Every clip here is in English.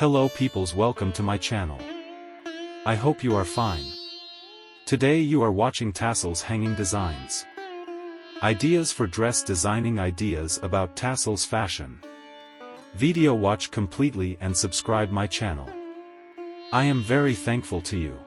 Hello peoples, welcome to my channel. I hope you are fine. Today you are watching tassels hanging designs. Ideas for dress designing, ideas about tassels fashion. Video watch completely and subscribe my channel. I am very thankful to you.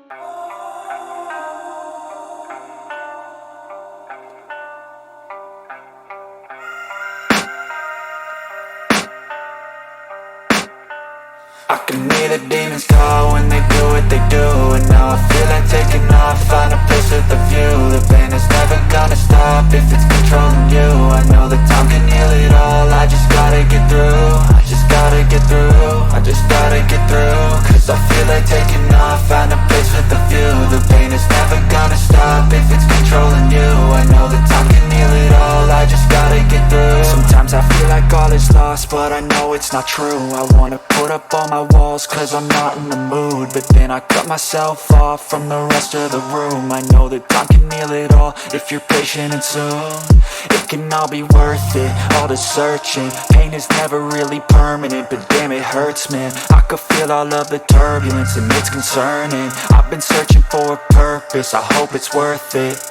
I can hear the demons call when they do what they do. And now I feel like taking off, find a place with a view. The pain is never gonna stop if it's controlling you. I know that time can heal it all, I just gotta get through. I just gotta get through, I just gotta get through. Cause I feel like taking off, find a place with a view. The pain is never gonna stop if it's controlling you. I know that time can heal it all, I just gotta get through. Sometimes I feel like all is lost, but I know it's not true. I wanna put up all my walls cause I'm not in the mood, but then I cut myself off from the rest of the room. I know that time can heal it all if you're patient, and soon it can all be worth it, all the searching. Pain is never really permanent, but damn it hurts, man. I could feel all of the turbulence and it's concerning. I've been searching for a purpose, I hope it's worth it.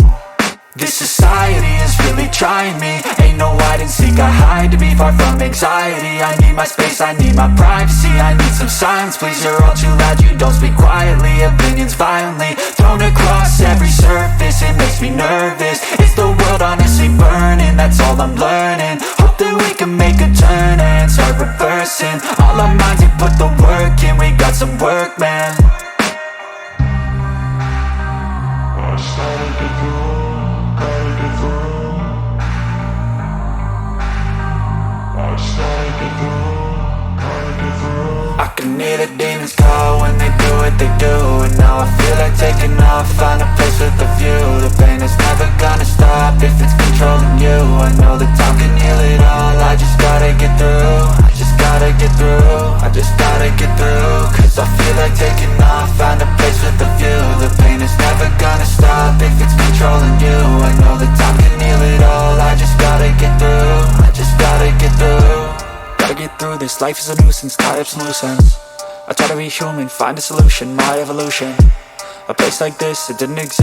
This society is really trying me. Ain't no hide and seek, I hide to be far from anxiety. I need my space, I need my privacy. I need some silence, please, you're all too loud. You don't speak quietly, opinions violently thrown across every surface. It makes me nervous, is the world honestly burning? That's all I'm learning. Hope that we can make a turn and start reversing all our minds and put the work in. We got some work, man. I started to grow. I can hear the demons call when they do what they do. And now I feel like taking off, find a place with a view. The pain is never gonna stop if it's controlling you. I know that time can heal it all, I just gotta get through. I just gotta get through, I just gotta get through. Cause I feel like taking off, find a place with a view. The pain is never gonna stop if it's controlling you. I know that time can heal it all, I just gotta get through. I just gotta get through. Gotta get through this, life is a nuisance, tie up some loose ends. I try to be human, find a solution, my evolution. A place like this, it didn't exist.